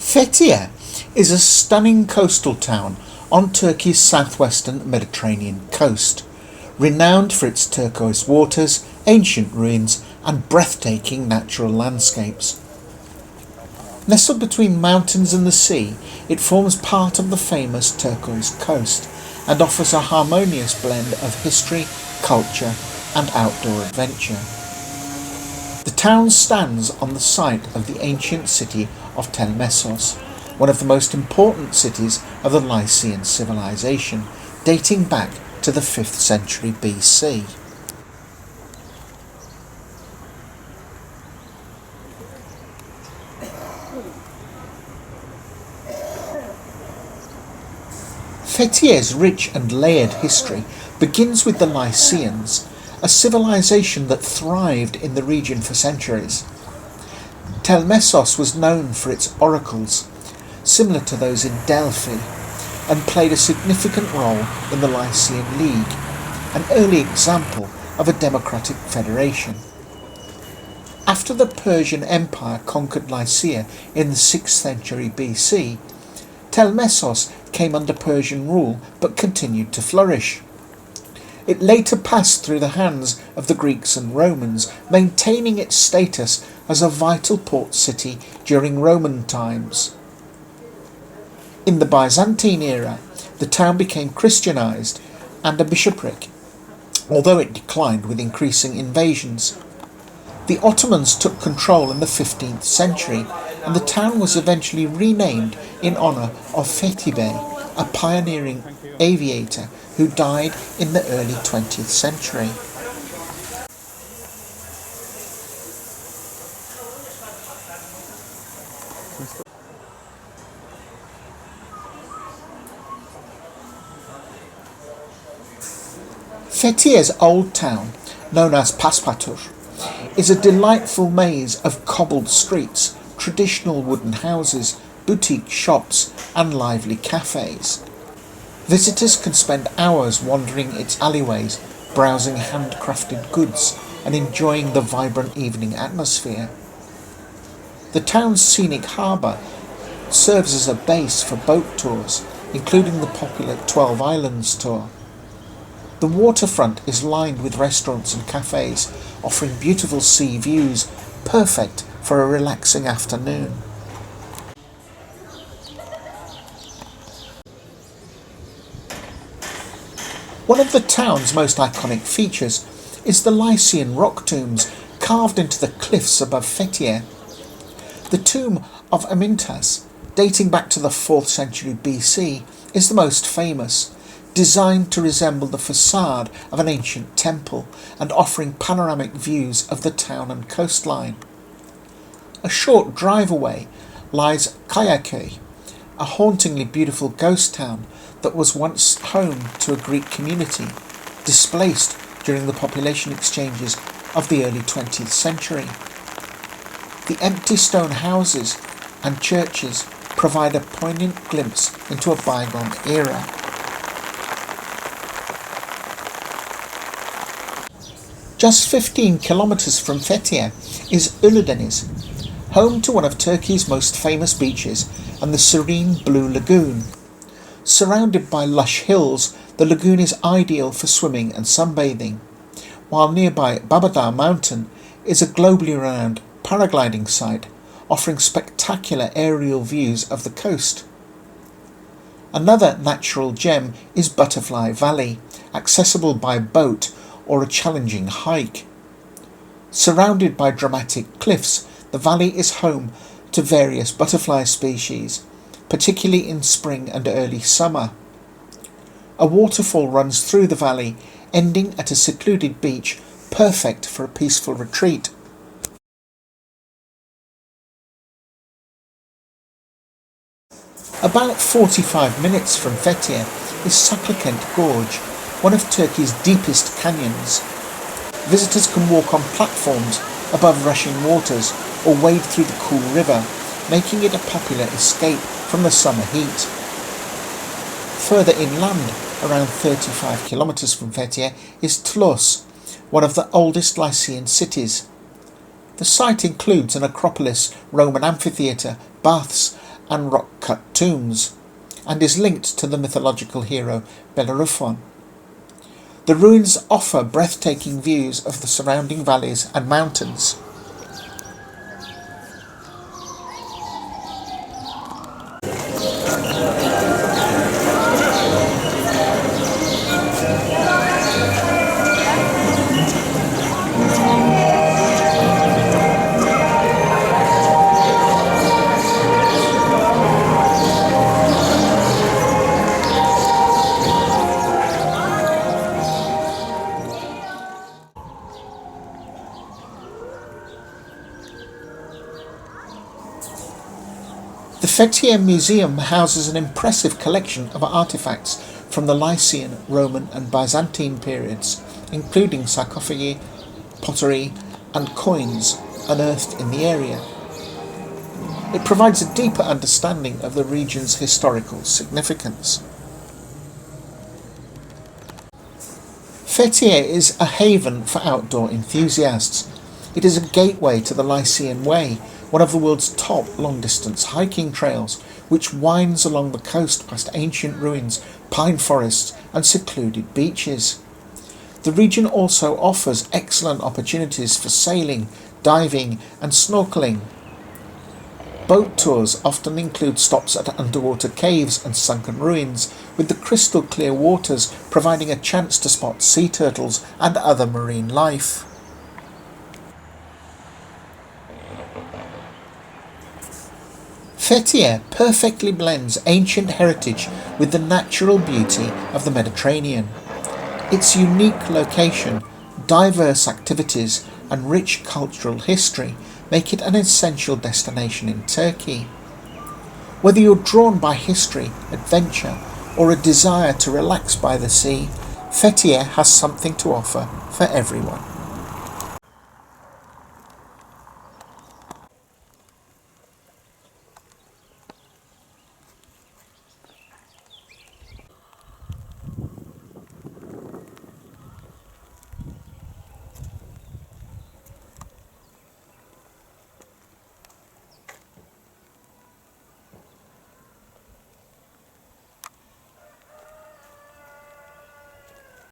Fethiye is a stunning coastal town on Turkey's southwestern Mediterranean coast, renowned for its turquoise waters, ancient ruins and breathtaking natural landscapes. Nestled between mountains and the sea, it forms part of the famous Turquoise Coast and offers a harmonious blend of history, culture and outdoor adventure. The town stands on the site of the ancient city of Telmessos, one of the most important cities of the Lycian civilization, dating back to the 5th century BC. Fethiye's rich and layered history begins with the Lycians, a civilization that thrived in the region for centuries. Telmessos was known for its oracles, similar to those in Delphi, and played a significant role in the Lycian League, an early example of a democratic federation. After the Persian Empire conquered Lycia in the 6th century BC, Telmessos came under Persian rule but continued to flourish. It later passed through the hands of the Greeks and Romans, maintaining its status as a vital port city during Roman times. In the Byzantine era, the town became Christianized and a bishopric, although it declined with increasing invasions. The Ottomans took control in the 15th century, and the town was eventually renamed in honour of Fethi Bey, a pioneering aviator who died in the early 20th century. Fethiye's Old Town, known as Paspatur, is a delightful maze of cobbled streets, traditional wooden houses, boutique shops and lively cafes. Visitors can spend hours wandering its alleyways, browsing handcrafted goods and enjoying the vibrant evening atmosphere. The town's scenic harbour serves as a base for boat tours, including the popular 12 Islands tour. The waterfront is lined with restaurants and cafes, offering beautiful sea views, perfect for a relaxing afternoon. One of the town's most iconic features is the Lycian rock tombs carved into the cliffs above Fethiye. The tomb of Amintas, dating back to the 4th century BC, is the most famous, designed to resemble the facade of an ancient temple and offering panoramic views of the town and coastline. A short drive away lies Kayaköy, a hauntingly beautiful ghost town that was once home to a Greek community, displaced during the population exchanges of the early 20th century. The empty stone houses and churches provide a poignant glimpse into a bygone era. Just 15 kilometres from Fethiye is Ölüdeniz, home to one of Turkey's most famous beaches and the serene blue lagoon. Surrounded by lush hills, the lagoon is ideal for swimming and sunbathing, while nearby Babadağ Mountain is a globally renowned paragliding site, offering spectacular aerial views of the coast. Another natural gem is Butterfly Valley, accessible by boat or a challenging hike. Surrounded by dramatic cliffs, the valley is home to various butterfly species, particularly in spring and early summer. A waterfall runs through the valley, ending at a secluded beach, perfect for a peaceful retreat. About 45 minutes from Fethiye is Saklıkent Gorge, one of Turkey's deepest canyons. Visitors can walk on platforms above rushing waters or wade through the cool river, making it a popular escape from the summer heat. Further inland, around 35 kilometres from Fethiye, is Tlos, one of the oldest Lycian cities. The site includes an acropolis, Roman amphitheatre, baths and rock-cut tombs, and is linked to the mythological hero Bellerophon. The ruins offer breathtaking views of the surrounding valleys and mountains. The Fethiye Museum houses an impressive collection of artefacts from the Lycian, Roman and Byzantine periods, including sarcophagi, pottery and coins unearthed in the area. It provides a deeper understanding of the region's historical significance. Fethiye is a haven for outdoor enthusiasts. It is a gateway to the Lycian Way, one of the world's top long-distance hiking trails, which winds along the coast past ancient ruins, pine forests and secluded beaches. The region also offers excellent opportunities for sailing, diving and snorkeling. Boat tours often include stops at underwater caves and sunken ruins, with the crystal clear waters providing a chance to spot sea turtles and other marine life. Fethiye perfectly blends ancient heritage with the natural beauty of the Mediterranean. Its unique location, diverse activities and rich cultural history make it an essential destination in Turkey. Whether you're drawn by history, adventure or a desire to relax by the sea, Fethiye has something to offer for everyone.